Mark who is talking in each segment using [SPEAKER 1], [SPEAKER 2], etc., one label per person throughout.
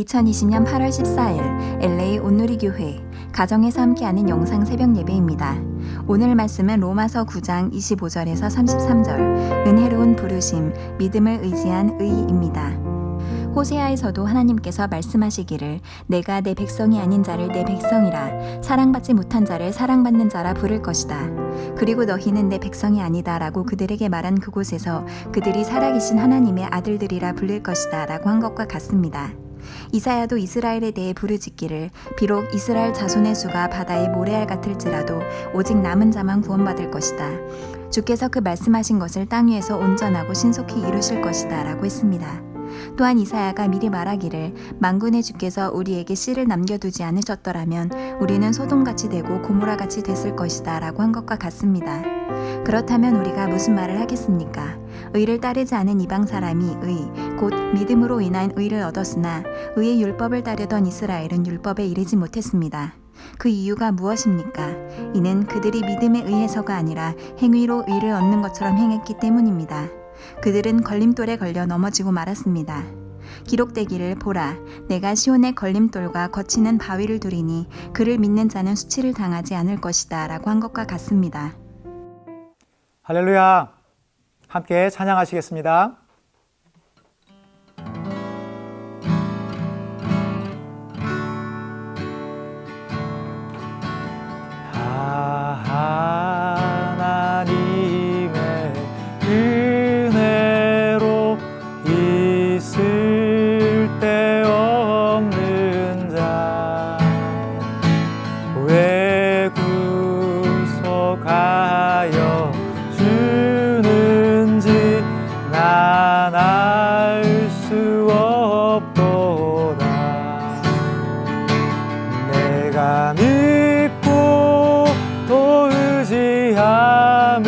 [SPEAKER 1] 2020년 8월 14일 LA 온누리교회 가정에서 함께하는 영상 새벽 예배입니다. 오늘 말씀은 로마서 9장 25절에서 33절 은혜로운 부르심, 믿음을 의지한 의입니다. 호세아에서도 하나님께서 말씀하시기를 내가 내 백성이 아닌 자를 내 백성이라 사랑받지 못한 자를 사랑받는 자라 부를 것이다. 그리고 너희는 내 백성이 아니다 라고 그들에게 말한 그곳에서 그들이 살아계신 하나님의 아들들이라 불릴 것이다 라고 한 것과 같습니다. 이사야도 이스라엘에 대해 부르짖기를 비록 이스라엘 자손의 수가 바다의 모래알 같을지라도 오직 남은 자만 구원받을 것이다. 주께서 그 말씀하신 것을 땅 위에서 온전하고 신속히 이루실 것이다 라고 했습니다. 또한 이사야가 미리 말하기를 만군의 주께서 우리에게 씨를 남겨두지 않으셨더라면 우리는 소돔같이 되고 고모라같이 됐을 것이다 라고 한 것과 같습니다. 그렇다면 우리가 무슨 말을 하겠습니까? 의를 따르지 않은 이방 사람이 곧 믿음으로 인한 의를 얻었으나 의의 율법을 따르던 이스라엘은 율법에 이르지 못했습니다. 그 이유가 무엇입니까? 이는 그들이 믿음에 의해서가 아니라 행위로 의를 얻는 것처럼 행했기 때문입니다. 그들은 걸림돌에 걸려 넘어지고 말았습니다. 기록되기를 보라, 내가 시온의 걸림돌과 거치는 바위를 두리니 그를 믿는 자는 수치를 당하지 않을 것이다 라고 한 것과 같습니다.
[SPEAKER 2] 할렐루야! 함께 찬양하시겠습니다. 하나님의 은혜로 있을 데 없는 자 왜 구속하여 주는지 난 알 수 없도다. 내가 믿고 또 의지함을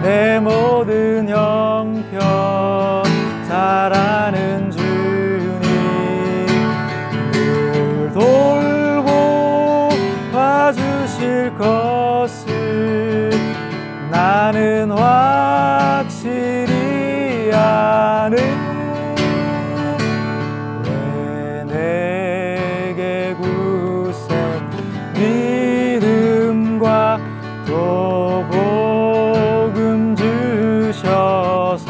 [SPEAKER 2] 내 모든 형편 잘 아는 주님 늘 돌보 봐주실 것을 나는 확실히 아는 왜 내게 굳센 믿음과 또 복음 주셔서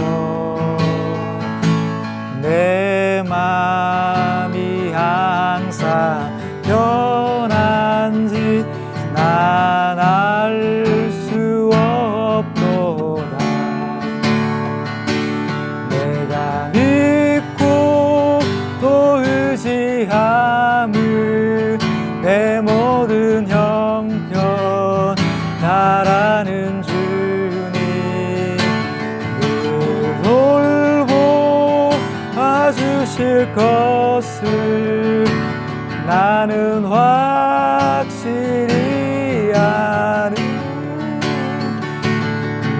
[SPEAKER 2] 내 맘이 항상 편한지 난 알 수 없도다. 내가 믿고 또 의지함을 내 모든 형편 잘 아는 주님 늘 돌보 봐주실 것을 나는 확실히 아는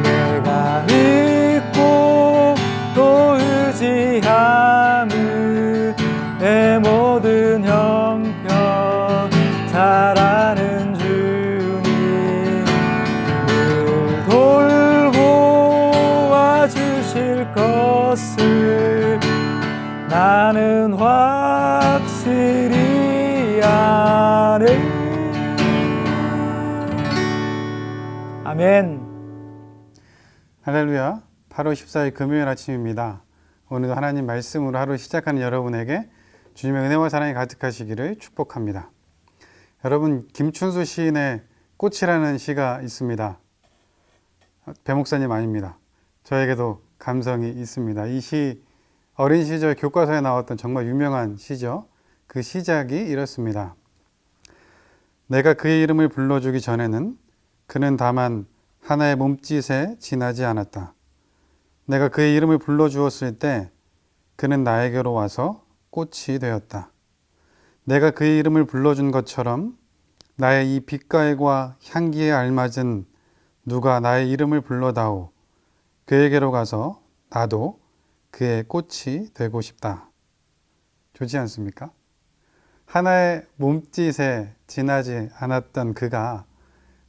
[SPEAKER 2] 내가 믿고 또 의지함을 내 모든 형편 잘 아는 주님 늘 돌보아 주실 것을 나는 확실히 아는 아멘.
[SPEAKER 3] 할렐루야. 8월 14일 금요일 아침입니다. 오늘도 하나님 말씀으로 하루 시작하는 여러분에게 주님의 은혜와 사랑이 가득하시기를 축복합니다. 여러분, 김춘수 시인의 꽃이라는 시가 있습니다. 배 목사님 아닙니다. 저에게도 감성이 있습니다. 이 시 어린 시절 교과서에 나왔던 정말 유명한 시죠. 그 시작이 이렇습니다. 내가 그의 이름을 불러주기 전에는 그는 다만 하나의 몸짓에 지나지 않았다. 내가 그의 이름을 불러주었을 때 그는 나에게로 와서 꽃이 되었다. 내가 그의 이름을 불러준 것처럼 나의 이 빛깔과 향기에 알맞은 누가 나의 이름을 불러다오. 그에게로 가서 나도 그의 꽃이 되고 싶다. 좋지 않습니까? 하나의 몸짓에 지나지 않았던 그가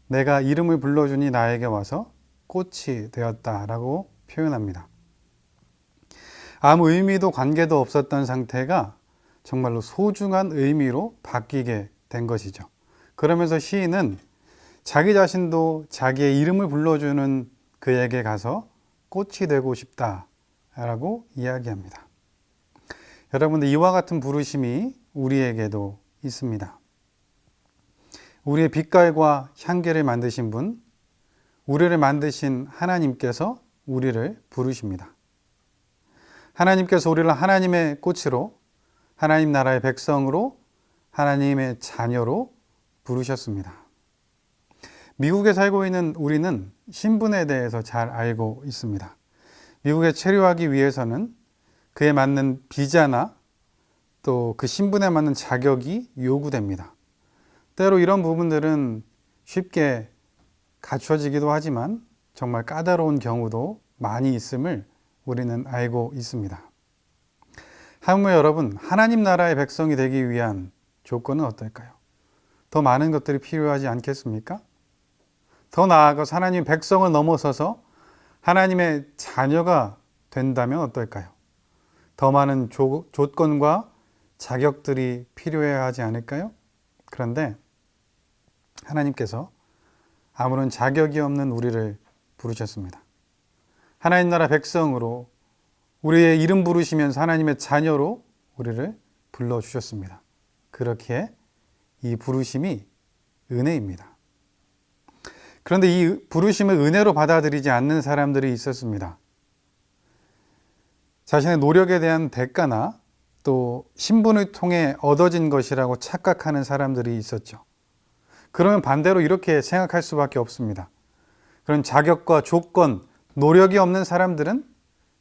[SPEAKER 3] 내가 이름을 불러주니 나에게 와서 꽃이 되었다라고 표현합니다. 아무 의미도 관계도 없었던 상태가 정말로 소중한 의미로 바뀌게 된 것이죠. 그러면서 시인은 자기 자신도 자기의 이름을 불러주는 그에게 가서 꽃이 되고 싶다라고 이야기합니다. 여러분들, 이와 같은 부르심이 우리에게도 있습니다. 우리의 빛깔과 향기를 만드신 분, 우리를 만드신 하나님께서 우리를 부르십니다. 하나님께서 우리를 하나님의 꽃으로, 하나님 나라의 백성으로, 하나님의 자녀로 부르셨습니다. 미국에 살고 있는 우리는 신분에 대해서 잘 알고 있습니다. 미국에 체류하기 위해서는 그에 맞는 비자나 또 그 신분에 맞는 자격이 요구됩니다. 때로 이런 부분들은 쉽게 갖춰지기도 하지만 정말 까다로운 경우도 많이 있음을 우리는 알고 있습니다. 하물며 여러분, 하나님 나라의 백성이 되기 위한 조건은 어떨까요? 더 많은 것들이 필요하지 않겠습니까? 더 나아가서 하나님 백성을 넘어서서 하나님의 자녀가 된다면 어떨까요? 더 많은 조건과 자격들이 필요해야 하지 않을까요? 그런데 하나님께서 아무런 자격이 없는 우리를 부르셨습니다. 하나님 나라 백성으로 우리의 이름 부르시면서 하나님의 자녀로 우리를 불러주셨습니다. 그렇기에 이 부르심이 은혜입니다. 그런데 이 부르심을 은혜로 받아들이지 않는 사람들이 있었습니다. 자신의 노력에 대한 대가나 또 신분을 통해 얻어진 것이라고 착각하는 사람들이 있었죠. 그러면 반대로 이렇게 생각할 수밖에 없습니다. 그런 자격과 조건, 노력이 없는 사람들은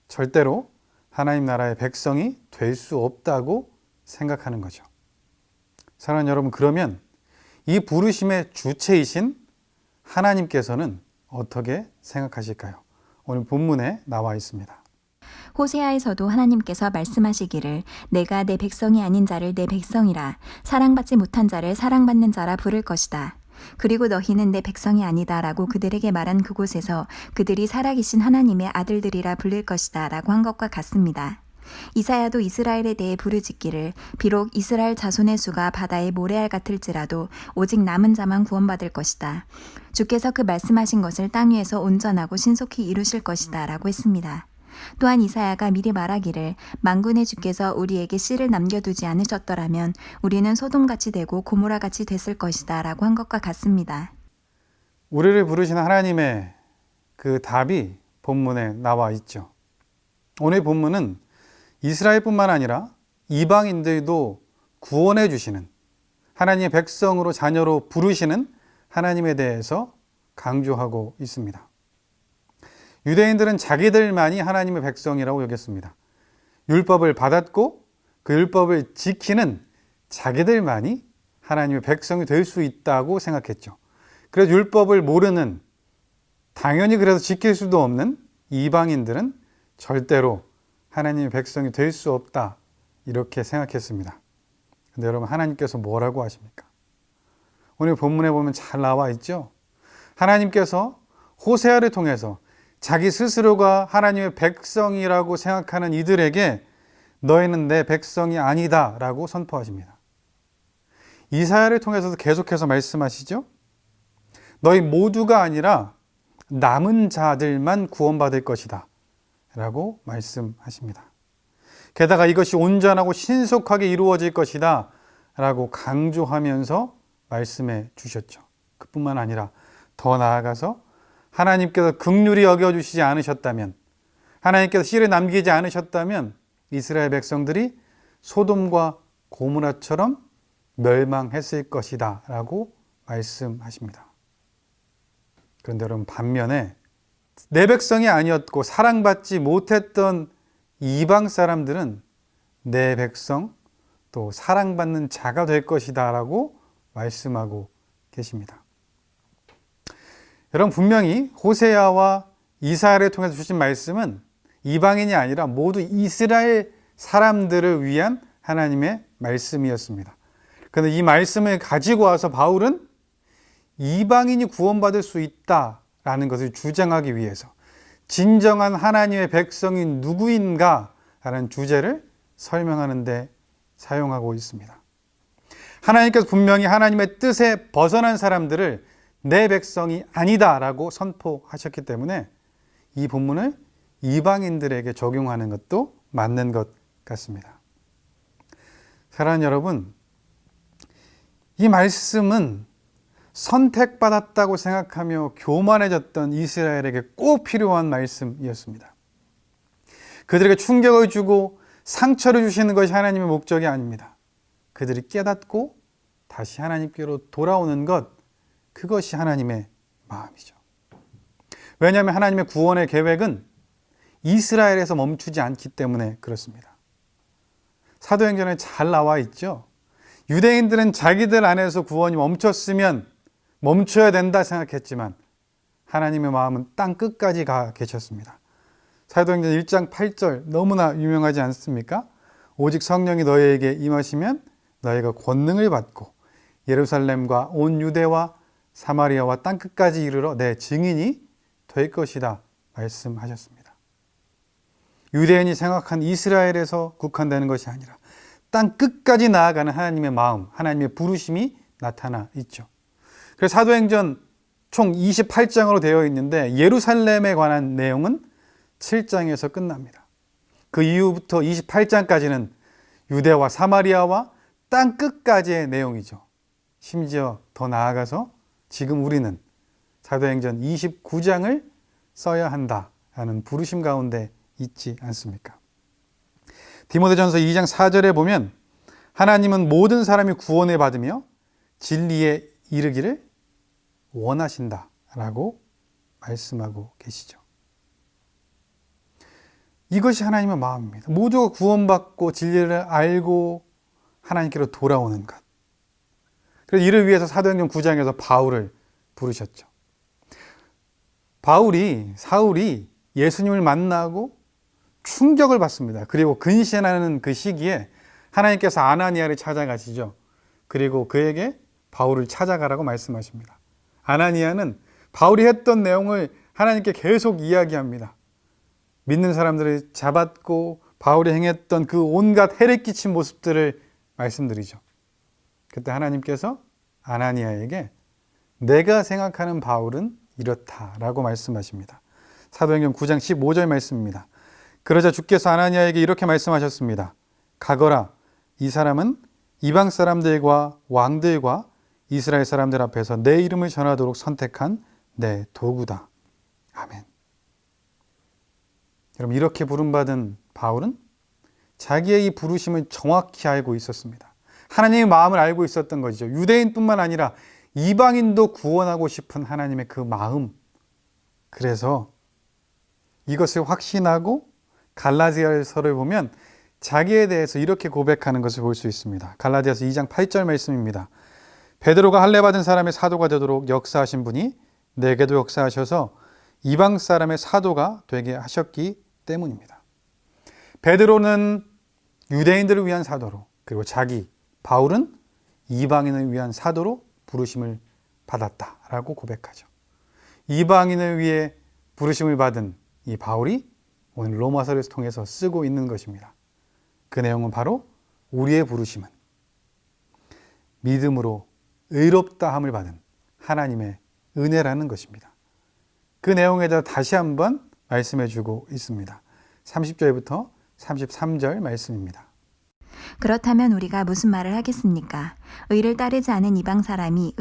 [SPEAKER 3] 절대로 하나님 나라의 백성이 될 수 없다고 생각하는 거죠. 사랑하는 여러분, 그러면 이 부르심의 주체이신 하나님께서는 어떻게 생각하실까요? 오늘 본문에 나와 있습니다.
[SPEAKER 1] 호세아에서도 하나님께서 말씀하시기를 내가 내 백성이 아닌 자를 내 백성이라 사랑받지 못한 자를 사랑받는 자라 부를 것이다. 그리고 너희는 내 백성이 아니다 라고 그들에게 말한 그곳에서 그들이 살아계신 하나님의 아들들이라 불릴 것이다 라고 한 것과 같습니다. 이사야도 이스라엘에 대해 부르짖기를 비록 이스라엘 자손의 수가 바다의 모래알 같을지라도 오직 남은 자만 구원받을 것이다. 주께서 그 말씀하신 것을 땅 위에서 온전하고 신속히 이루실 것이다 라고 했습니다. 또한 이사야가 미리 말하기를 만군의 주께서 우리에게 씨를 남겨두지 않으셨더라면 우리는 소돔같이 되고 고모라같이 됐을 것이다 라고 한 것과 같습니다.
[SPEAKER 3] 우리를 부르신 하나님의 그 답이 본문에 나와 있죠. 오늘 본문은 이스라엘뿐만 아니라 이방인들도 구원해 주시는 하나님의 백성으로 자녀로 부르시는 하나님에 대해서 강조하고 있습니다. 유대인들은 자기들만이 하나님의 백성이라고 여겼습니다. 율법을 받았고 그 율법을 지키는 자기들만이 하나님의 백성이 될 수 있다고 생각했죠. 그래서 율법을 모르는, 당연히 그래서 지킬 수도 없는 이방인들은 절대로 하나님의 백성이 될 수 없다, 이렇게 생각했습니다. 근데 여러분, 하나님께서 뭐라고 하십니까? 오늘 본문에 보면 잘 나와 있죠. 하나님께서 호세아를 통해서 자기 스스로가 하나님의 백성이라고 생각하는 이들에게 너희는 내 백성이 아니다 라고 선포하십니다. 이사야를 통해서도 계속해서 말씀하시죠. 너희 모두가 아니라 남은 자들만 구원받을 것이다 라고 말씀하십니다. 게다가 이것이 온전하고 신속하게 이루어질 것이다 라고 강조하면서 말씀해 주셨죠. 그뿐만 아니라 더 나아가서 하나님께서 긍휼히 여겨주시지 않으셨다면, 하나님께서 씨를 남기지 않으셨다면 이스라엘 백성들이 소돔과 고모라처럼 멸망했을 것이다 라고 말씀하십니다. 그런데 여러분, 반면에 내 백성이 아니었고 사랑받지 못했던 이방 사람들은 내 백성, 또 사랑받는 자가 될 것이다 라고 말씀하고 계십니다. 여러분, 분명히 호세아와 이사야를 통해서 주신 말씀은 이방인이 아니라 모두 이스라엘 사람들을 위한 하나님의 말씀이었습니다. 그런데 이 말씀을 가지고 와서 바울은 이방인이 구원받을 수 있다라는 것을 주장하기 위해서 진정한 하나님의 백성이 누구인가 라는 주제를 설명하는 데 사용하고 있습니다. 하나님께서 분명히 하나님의 뜻에 벗어난 사람들을 내 백성이 아니다라고 선포하셨기 때문에 이 본문을 이방인들에게 적용하는 것도 맞는 것 같습니다. 사랑하는 여러분, 이 말씀은 선택받았다고 생각하며 교만해졌던 이스라엘에게 꼭 필요한 말씀이었습니다. 그들에게 충격을 주고 상처를 주시는 것이 하나님의 목적이 아닙니다. 그들이 깨닫고 다시 하나님께로 돌아오는 것, 그것이 하나님의 마음이죠. 왜냐하면 하나님의 구원의 계획은 이스라엘에서 멈추지 않기 때문에 그렇습니다. 사도행전에 잘 나와 있죠. 유대인들은 자기들 안에서 구원이 멈췄으면 멈춰야 된다 생각했지만 하나님의 마음은 땅 끝까지 가 계셨습니다. 사도행전 1장 8절 너무나 유명하지 않습니까? 오직 성령이 너희에게 임하시면 너희가 권능을 받고 예루살렘과 온 유대와 사마리아와 땅 끝까지 이르러 내 증인이 될 것이다 말씀하셨습니다. 유대인이 생각한 이스라엘에서 국한되는 것이 아니라 땅 끝까지 나아가는 하나님의 마음, 하나님의 부르심이 나타나 있죠. 그래서 사도행전 총 28장으로 되어 있는데 예루살렘에 관한 내용은 7장에서 끝납니다. 그 이후부터 28장까지는 유대와 사마리아와 땅 끝까지의 내용이죠. 심지어 더 나아가서 지금 우리는 사도행전 29장을 써야 한다라는 부르심 가운데 있지 않습니까? 디모데전서 2장 4절에 보면 하나님은 모든 사람이 구원을 받으며 진리에 이르기를 원하신다라고 말씀하고 계시죠. 이것이 하나님의 마음입니다. 모두가 구원받고 진리를 알고 하나님께로 돌아오는 것. 그래서 이를 위해서 사도행전 9장에서 바울을 부르셨죠. 사울이 예수님을 만나고 충격을 받습니다. 그리고 근신하는 그 시기에 하나님께서 아나니아를 찾아가시죠. 그리고 그에게 바울을 찾아가라고 말씀하십니다. 아나니아는 바울이 했던 내용을 하나님께 계속 이야기합니다. 믿는 사람들을 잡았고 바울이 행했던 그 온갖 해를 끼친 모습들을 말씀드리죠. 그때 하나님께서 아나니아에게 내가 생각하는 바울은 이렇다라고 말씀하십니다. 사도행전 9장 15절 말씀입니다. 그러자 주께서 아나니아에게 이렇게 말씀하셨습니다. 가거라, 이 사람은 이방 사람들과 왕들과 이스라엘 사람들 앞에서 내 이름을 전하도록 선택한 내 도구다. 아멘. 여러분, 이렇게 부름받은 바울은 자기의 이 부르심을 정확히 알고 있었습니다. 하나님의 마음을 알고 있었던 것이죠. 유대인뿐만 아니라 이방인도 구원하고 싶은 하나님의 그 마음. 그래서 이것을 확신하고 갈라디아서를 보면 자기에 대해서 이렇게 고백하는 것을 볼 수 있습니다. 갈라디아서 2장 8절 말씀입니다. 베드로가 할례받은 사람의 사도가 되도록 역사하신 분이 내게도 역사하셔서 이방 사람의 사도가 되게 하셨기 때문입니다. 베드로는 유대인들을 위한 사도로, 그리고 바울은 이방인을 위한 사도로 부르심을 받았다라고 고백하죠. 이방인을 위해 부르심을 받은 이 바울이 오늘 로마서를 통해서 쓰고 있는 것입니다. 그 내용은 바로 우리의 부르심은 믿음으로 의롭다함을 받은 하나님의 은혜라는 것입니다. 그 내용에 대해 다시 한번 말씀해 주고 있습니다. 30절부터 33절 말씀입니다.
[SPEAKER 1] 그렇다면 우리가 무슨 말을 하겠습니까? 의를 따르지 않은 이방 사람이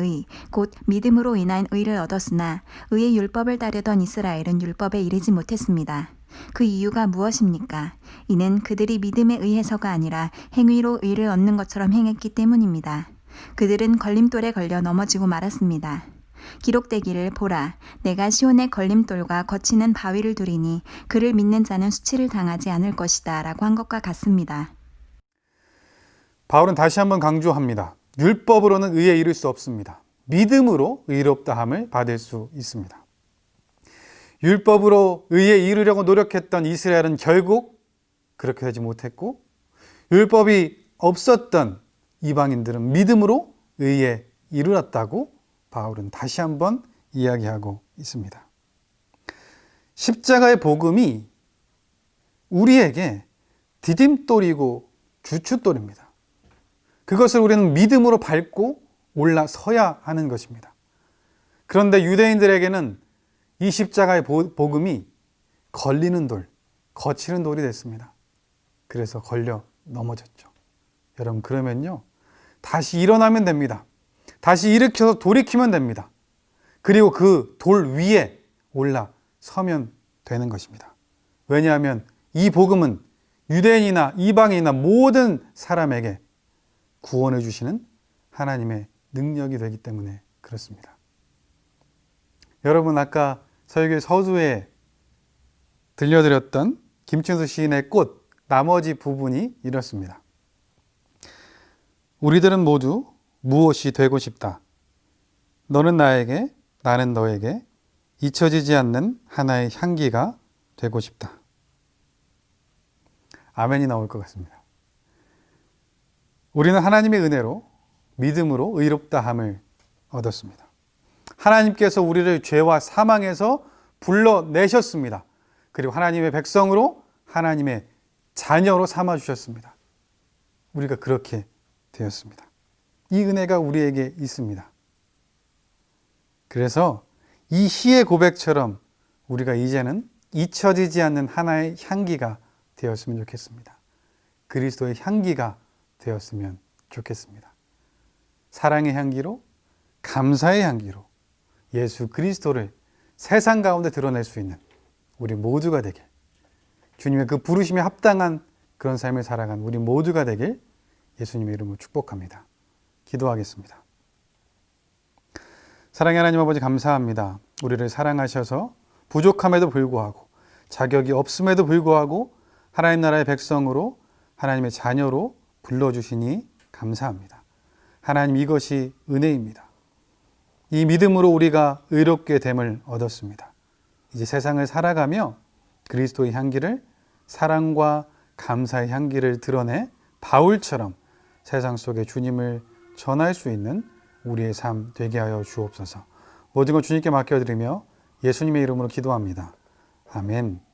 [SPEAKER 1] 곧 믿음으로 인한 의를 얻었으나 의의 율법을 따르던 이스라엘은 율법에 이르지 못했습니다. 그 이유가 무엇입니까? 이는 그들이 믿음에 의해서가 아니라 행위로 의를 얻는 것처럼 행했기 때문입니다. 그들은 걸림돌에 걸려 넘어지고 말았습니다. 기록되기를 보라, 내가 시온의 걸림돌과 거치는 바위를 두리니 그를 믿는 자는 수치를 당하지 않을 것이다 라고 한 것과 같습니다.
[SPEAKER 3] 바울은 다시 한번 강조합니다. 율법으로는 의에 이를 수 없습니다. 믿음으로 의롭다함을 받을 수 있습니다. 율법으로 의에 이르려고 노력했던 이스라엘은 결국 그렇게 되지 못했고, 율법이 없었던 이방인들은 믿음으로 의에 이르렀다고 바울은 다시 한번 이야기하고 있습니다. 십자가의 복음이 우리에게 디딤돌이고 주춧돌입니다. 그것을 우리는 믿음으로 밟고 올라서야 하는 것입니다. 그런데 유대인들에게는 이 십자가의 복음이 걸리는 돌, 거치는 돌이 됐습니다. 그래서 걸려 넘어졌죠. 여러분, 그러면요, 다시 일어나면 됩니다. 다시 일으켜서 돌이키면 됩니다. 그리고 그 돌 위에 올라서면 되는 것입니다. 왜냐하면 이 복음은 유대인이나 이방인이나 모든 사람에게 구원을 주시는 하나님의 능력이 되기 때문에 그렇습니다. 여러분, 아까 설교 서두에 들려드렸던 김춘수 시인의 꽃, 나머지 부분이 이렇습니다. 우리들은 모두 무엇이 되고 싶다. 너는 나에게, 나는 너에게 잊혀지지 않는 하나의 향기가 되고 싶다. 아멘이 나올 것 같습니다. 우리는 하나님의 은혜로 믿음으로 의롭다함을 얻었습니다. 하나님께서 우리를 죄와 사망에서 불러내셨습니다. 그리고 하나님의 백성으로 하나님의 자녀로 삼아주셨습니다. 우리가 그렇게 되었습니다. 이 은혜가 우리에게 있습니다. 그래서 이 시의 고백처럼 우리가 이제는 잊혀지지 않는 하나의 향기가 되었으면 좋겠습니다. 그리스도의 향기가 되었으면 좋겠습니다. 사랑의 향기로, 감사의 향기로 예수 그리스도를 세상 가운데 드러낼 수 있는 우리 모두가 되길, 주님의 그 부르심에 합당한 그런 삶을 살아간 우리 모두가 되길 예수님의 이름으로 축복합니다. 기도하겠습니다. 사랑의 하나님 아버지, 감사합니다. 우리를 사랑하셔서 부족함에도 불구하고, 자격이 없음에도 불구하고 하나님 나라의 백성으로, 하나님의 자녀로 불러주시니 감사합니다. 하나님, 이것이 은혜입니다. 이 믿음으로 우리가 의롭게 됨을 얻었습니다. 이제 세상을 살아가며 그리스도의 향기를, 사랑과 감사의 향기를 드러내 바울처럼 세상 속에 주님을 전할 수 있는 우리의 삶 되게 하여 주옵소서. 모든 것 주님께 맡겨드리며 예수님의 이름으로 기도합니다. 아멘.